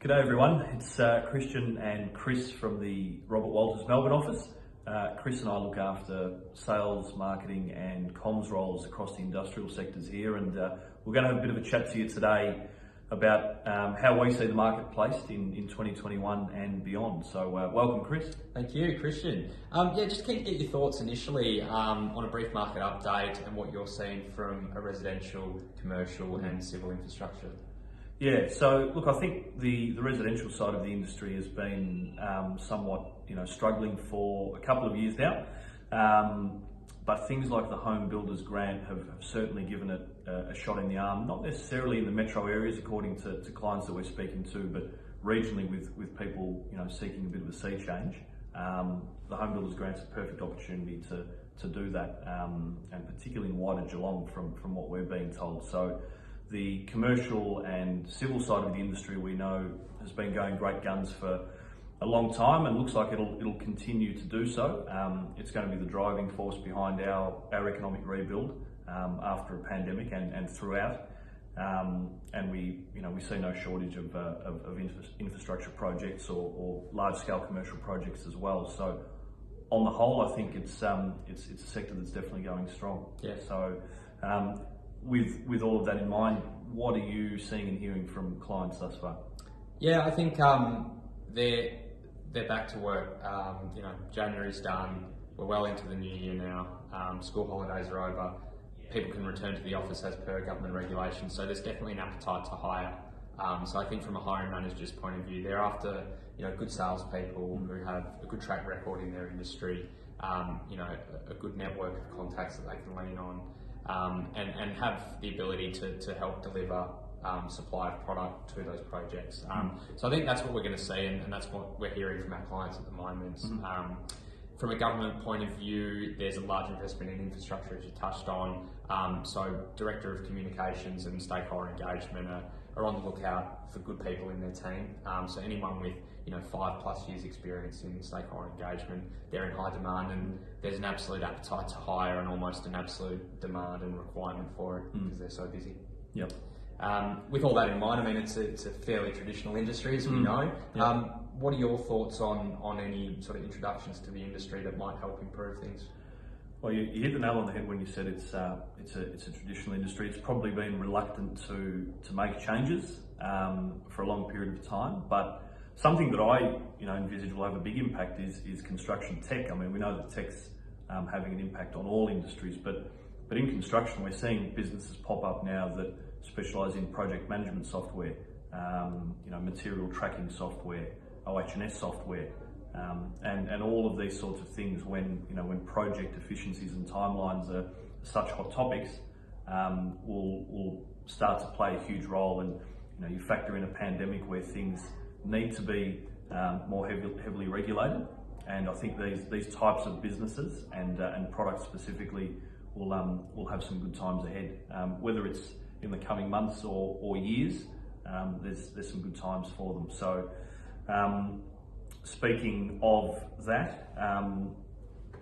G'day everyone, it's Christian and Chris from the Robert Walters Melbourne office. Chris and I look after sales, marketing and comms roles across the industrial sectors here, and we're going to have a bit of a chat to you today about how we see the marketplace in 2021 and beyond. So welcome Chris. Thank you, Christian. Just keen to get your thoughts initially on a brief market update and what you're seeing from a residential, commercial and civil infrastructure. Yeah, so look, I think the residential side of the industry has been somewhat struggling for a couple of years now, but things like the Home Builders Grant have certainly given it a shot in the arm, not necessarily in the metro areas according to clients that we're speaking to, but regionally with people seeking a bit of a sea change. The Home Builders Grant's a perfect opportunity to do that, and particularly in wider Geelong from what we're being told. So the commercial and civil side of the industry we know has been going great guns for a long time and looks like it'll continue to do so. It's going to be the driving force behind our economic rebuild after a pandemic and throughout. And we see no shortage of infrastructure projects or large scale commercial projects as well. So on the whole, I think it's a sector that's definitely going strong. Yeah. So with all of that in mind, what are you seeing and hearing from clients thus far? Yeah, I think they're back to work. January's done. We're well into the new year now. School holidays are over. People can return to the office as per government regulations. So there's definitely an appetite to hire. So I think from a hiring manager's point of view, they're after good salespeople who have a good track record in their industry. A good network of contacts that they can lean on. And have the ability to help deliver supply of product to those projects. So I think that's what we're going to see, and that's what we're hearing from our clients at the moment. From a government point of view, there's a large investment in infrastructure, as you touched on. So Director of Communications and Stakeholder Engagement are on the lookout for good people in their team. So anyone with 5+ years experience in stakeholder engagement, they're in high demand, and there's an absolute appetite to hire and almost an absolute demand and requirement for it because they're so busy. Yep. With all that in mind, I mean, it's a fairly traditional industry, as we know. Yep. What are your thoughts on any sort of introductions to the industry that might help improve things? Well, you hit the nail on the head when you said it's a traditional industry. It's probably been reluctant to make changes for a long period of time, but something that I envisage will have a big impact is construction tech. I mean, we know that tech's having an impact on all industries, but in construction we're seeing businesses pop up now that specialise in project management software, material tracking software, OH&S software, and all of these sorts of things. When project efficiencies and timelines are such hot topics, will start to play a huge role. And you factor in a pandemic where things need to be more heavily regulated, and I think these types of businesses and products specifically will have some good times ahead. Whether it's in the coming months or years, there's some good times for them. So speaking of that,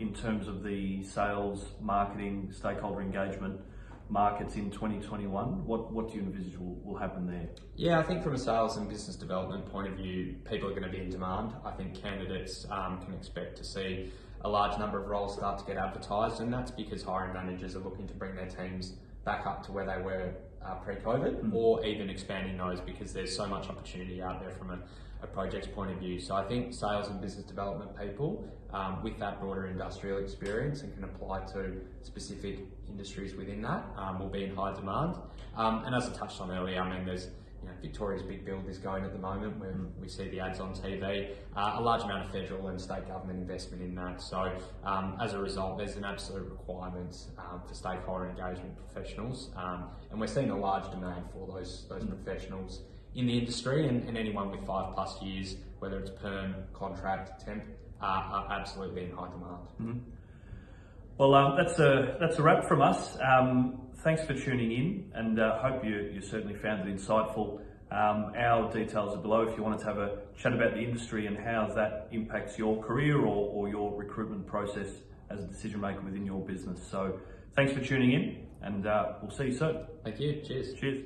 in terms of the sales, marketing, stakeholder engagement markets in 2021, what do you envisage will happen there? Yeah, I think from a sales and business development point of view, people are going to be in demand. I think candidates can expect to see a large number of roles start to get advertised, and that's because hiring managers are looking to bring their teams back up to where they were pre-COVID, or even expanding those because there's so much opportunity out there from a project's point of view. So I think sales and business development people with that broader industrial experience and can apply to specific industries within that will be in high demand. And as I touched on earlier, I mean, there's Victoria's Big Build is going at the moment where we see the ads on TV, a large amount of federal and state government investment in that. So as a result, there's an absolute requirement for stakeholder engagement professionals, and we're seeing a large demand for those professionals in the industry, and anyone with 5+ years, whether it's perm, contract, temp, are absolutely in high demand. Well, that's a wrap from us. Thanks for tuning in, and hope you certainly found it insightful. Our details are below if you wanted to have a chat about the industry and how that impacts your career or your recruitment process as a decision maker within your business. So thanks for tuning in, and we'll see you soon. Thank you. Cheers. Cheers.